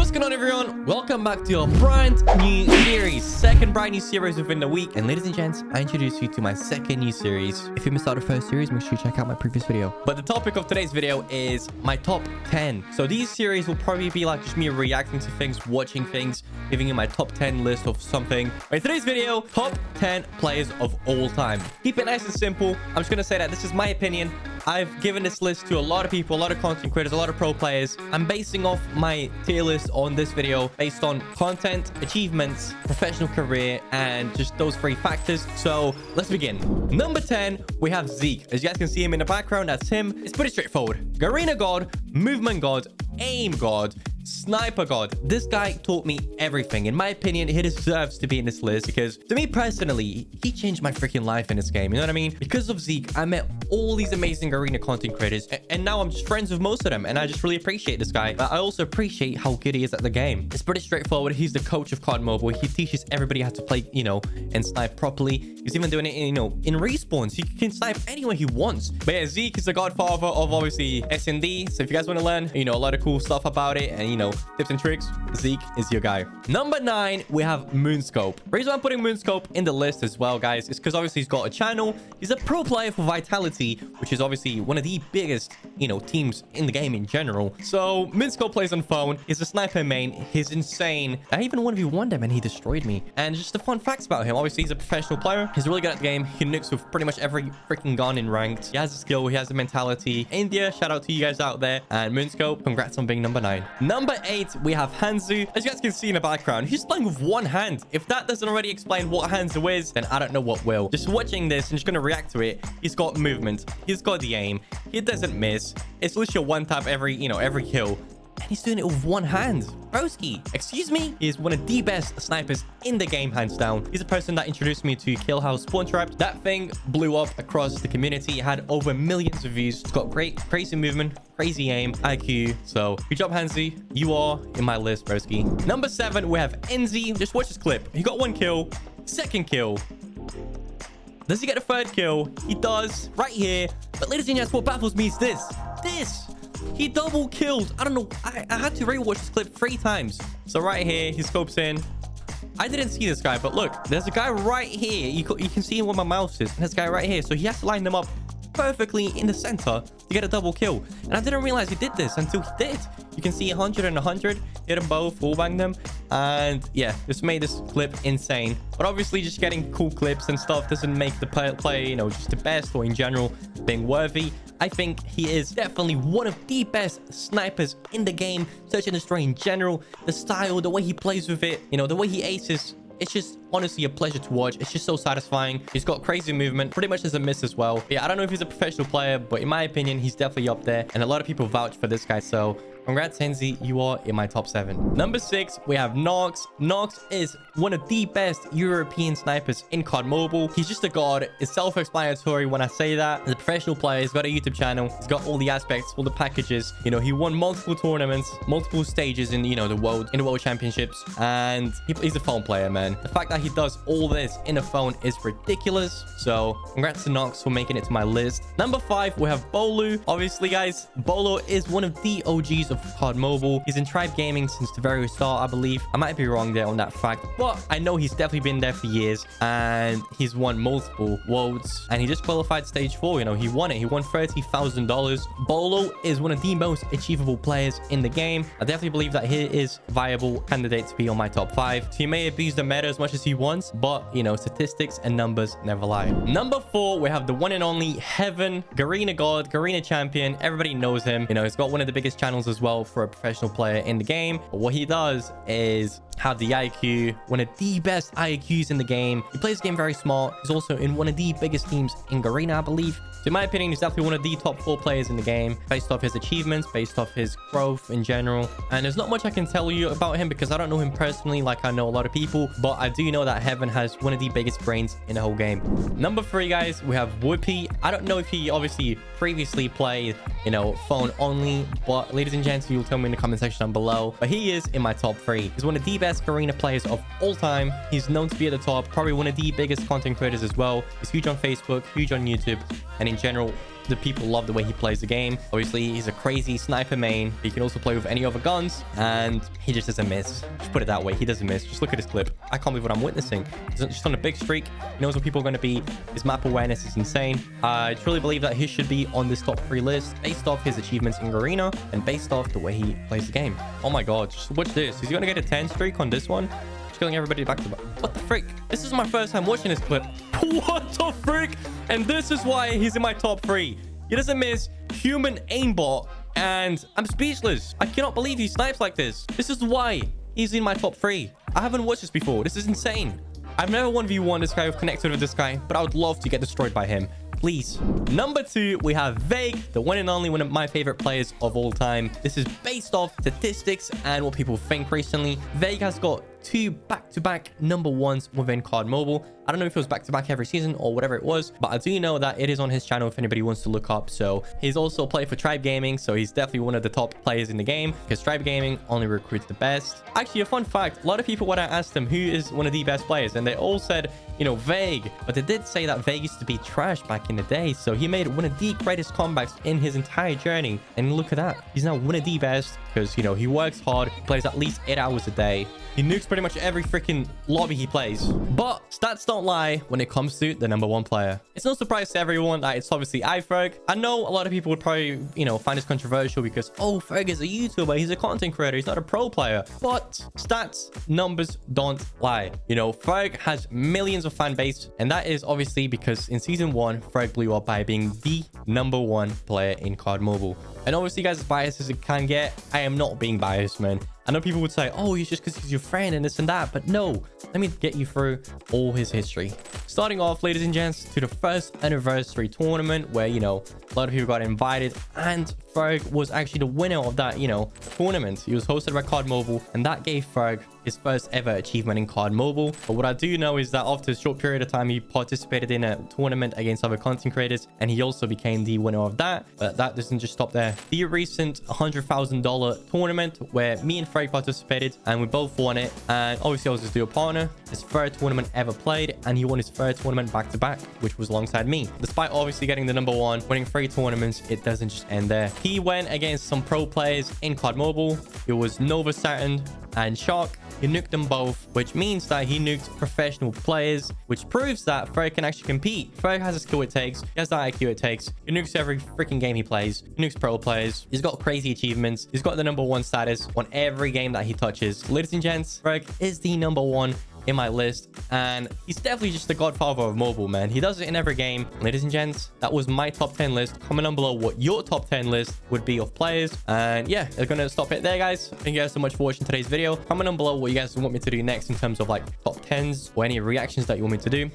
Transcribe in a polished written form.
What's going on, everyone? Welcome back to a brand new series, second brand new series within the week. And ladies and gents, I introduce you to my second new series. If you missed out the first series, make sure you check out my previous video. But the topic of today's video is my top 10. So these series will probably be like just me reacting to things, watching things, giving you my top 10 list of something. In today's video, top 10 players of all time. Keep it nice and simple. I'm just going to say that this is my opinion. I've given this list to a lot of people, a lot of content creators, a lot of pro players. I'm basing off my tier list on this video based on content, achievements, professional career, and just those three factors. So let's begin. Number 10, we have Zeke. As you guys can see him in the background, that's him. It's pretty straightforward. Garena God, movement God, aim God, sniper god. This guy taught me everything. In my opinion, he deserves to be in this list because to me personally, he changed my freaking life in this game. You know what I mean? Because of Zeke, I met all these amazing arena content creators, and now I'm just friends with most of them, and I just really appreciate this guy. But I also appreciate how good he is at the game. It's pretty straightforward. He's the coach of COD Mobile. He teaches everybody how to play, and snipe properly. He's even doing it in, in respawns. He can snipe anywhere he wants. But yeah, Zeke is the godfather of obviously S&D. So if you guys want to learn, a lot of cool stuff about it, and tips and tricks, Zeke is your guy. Number 9, we have Moonscope. The reason I'm putting Moonscope in the list as well, guys, is because obviously he's got a channel. He's a pro player for Vitality, which is obviously one of the biggest, teams in the game in general. So Moonscope plays on phone. He's a sniper main. He's insane. I even 1v1'd him and he destroyed me. And just the fun facts about him. Obviously, he's a professional player. He's really good at the game. He nukes with pretty much every freaking gun in ranked. He has a skill. He has a mentality. India, shout out to you guys out there. And Moonscope, congrats on being number 9. Number 8, we have Hanzo. As you guys can see in the background, he's playing with one hand. If that doesn't already explain what Hanzo is, then I don't know what will. Just watching this and just gonna react to it. He's got movement. He's got the aim. He doesn't miss. It's literally a one tap every kill. And he's doing it with one hand. Broski, excuse me? He is one of the best snipers in the game, hands down. He's a person that introduced me to Kill House Spawn Trap. That thing blew up across the community. It had over millions of views. It's got great, crazy movement, crazy aim, IQ. So good job, Hanzy. You are in my list, broski. Number 7, we have Enzy. Just watch this clip. He got 1 kill, 2nd kill. Does he get a 3rd kill? He does, right here. But ladies and gents, what baffles me is this. He double killed. I don't know. I had to rewatch this clip 3 times. So right here, he scopes in. I didn't see this guy, but look, there's a guy right here. You can see him where my mouse is. And there's a guy right here. So he has to line them up perfectly in the center to get a double kill. And I didn't realize he did this until he did. You can see 100 and 100. Hit them both, full bang them. And yeah, this made this clip insane. But obviously just getting cool clips and stuff doesn't make the play, just the best or in general being worthy. I think he is definitely one of the best snipers in the game. Search and destroy in general. The style, the way he plays with it, the way he aces. It's just honestly a pleasure to watch. It's just so satisfying. He's got crazy movement. Pretty much doesn't miss as well. But yeah, I don't know if he's a professional player, but in my opinion, he's definitely up there. And a lot of people vouch for this guy. So congrats, Enzy. You are in my top 7. Number 6, we have Nox. Nox is one of the best European snipers in COD Mobile. He's just a god. It's self-explanatory when I say that. He's a professional player. He's got a YouTube channel. He's got all the aspects, all the packages. He won multiple tournaments, multiple stages in, the world championships. And he's a phone player, man. The fact that he does all this in a phone is ridiculous. So congrats to Nox for making it to my list. Number 5, we have Bolu. Obviously, guys, Bolo is one of the OGs of COD Mobile. He's in Tribe Gaming since the very start, I believe. I might be wrong there on that fact, but I know he's definitely been there for years, and he's won multiple worlds, and he just qualified stage 4. He won it. He won $30,000. Bolo is one of the most achievable players in the game. I definitely believe that he is a viable candidate to be on my top 5. He may abuse the meta as much as he wants, but statistics and numbers never lie. Number 4, we have the one and only Heaven, Garena God, Garena champion. Everybody knows him. He's got one of the biggest channels as well for a professional player in the game. But what he does is have the IQ, one of the best IQs in the game. He plays the game very smart. He's also in one of the biggest teams in Garena, I believe. So in my opinion, he's definitely one of the top 4 players in the game, based off his achievements, based off his growth in general. And there's not much I can tell you about him because I don't know him personally like I know a lot of people, but I do know that Heaven has one of the biggest brains in the whole game. Number 3, guys, we have Whoopi. I don't know if he obviously previously played, phone only, but ladies and gents, you'll tell me in the comment section down below. But he is in my top 3. He's one of the best Garena players of all time. He's known to be at the top, probably one of the biggest content creators as well. He's huge on Facebook, huge on YouTube, and in general, the people love the way he plays the game. Obviously, he's a crazy sniper main. He can also play with any other guns, and he just doesn't miss. Just put it that way. He doesn't miss. Just look at his clip. I can't believe what I'm witnessing. He's just on a big streak. He knows what people are going to be. His map awareness is insane. I truly believe that he should be on this top 3 list based off his achievements in Garena and based off the way he plays the game. Oh my god, just watch this. Is he going to get a 10 streak on this one? Just killing everybody back to back. What the frick? This is my first time watching this clip. What the frick? And this is why he's in my top 3. He doesn't miss, human aimbot, and I'm speechless. I cannot believe he snipes like this. This is why he's in my top 3. I haven't watched this before. This is insane. I've never 1v1 this guy or connected with this guy, but I would love to get destroyed by him. Please. Number 2, we have Ferg, the one and only one of my favorite players of all time. This is based off statistics and what people think recently. Ferg has got 2 back-to-back number 1s within COD Mobile. I don't know if it was back-to-back every season or whatever it was, but I do know that it is on his channel if anybody wants to look up. So he's also played for Tribe Gaming, so he's definitely one of the top players in the game because Tribe Gaming only recruits the best. Actually, a fun fact, a lot of people, when I asked them who is one of the best players, and they all said, you know, Ferg, but they did say that Ferg used to be trash back in the day. So he made one of the greatest comebacks in his entire journey, and look at that. He's now one of the best because, you know, he works hard, plays at least 8 hours a day. He nukes pretty much every freaking lobby he plays. But stats don't lie when it comes to the number 1 player. It's no surprise to everyone that it's obviously Ferg. I know a lot of people would probably, you know, find this controversial because, oh, Ferg is a YouTuber. He's a content creator. He's not a pro player. But stats, numbers don't lie. You know, Ferg has millions of fan base. And that is obviously because in season 1, Ferg blew up by being the number 1 player in COD Mobile. And obviously, guys, as biased as it can get, I am not being biased, man. I know people would say, oh, he's just because he's your friend and this and that. But no, let me get you through all his history. Starting off, ladies and gents, to the first anniversary tournament where, you know, a lot of people got invited. And Ferg was actually the winner of that, you know, tournament. He was hosted by COD Mobile. And that gave Ferg his first ever achievement in COD Mobile. But what I do know is that after a short period of time, he participated in a tournament against other content creators. And he also became the winner of that. But that doesn't just stop there. The recent $100,000 tournament where me and Ferg participated and we both won it, and obviously I was his dual partner, his 3rd tournament ever played, and he won his 3rd tournament back-to-back, which was alongside me. Despite obviously getting the number 1, winning 3 tournaments, it doesn't just end there. He went against some pro players in COD Mobile. It was Nova Saturn and Shark. He nuked them both, which means that he nuked professional players, which proves that Ferg can actually compete. Ferg has the skill it takes. He has the IQ it takes. He nukes every freaking game he plays. He nukes pro players. He's got crazy achievements. He's got the number 1 status on every game that he touches. Ladies and gents, Ferg is the number 1 in my list, and he's definitely just the godfather of mobile, man. He does it in every game. Ladies and gents, that was my top 10 list. Comment down below what your top 10 list would be of players. And yeah, they're gonna stop it there, guys. Thank you guys so much for watching today's video. Comment down below what you guys want me to do next in terms of like top 10s or any reactions that you want me to do.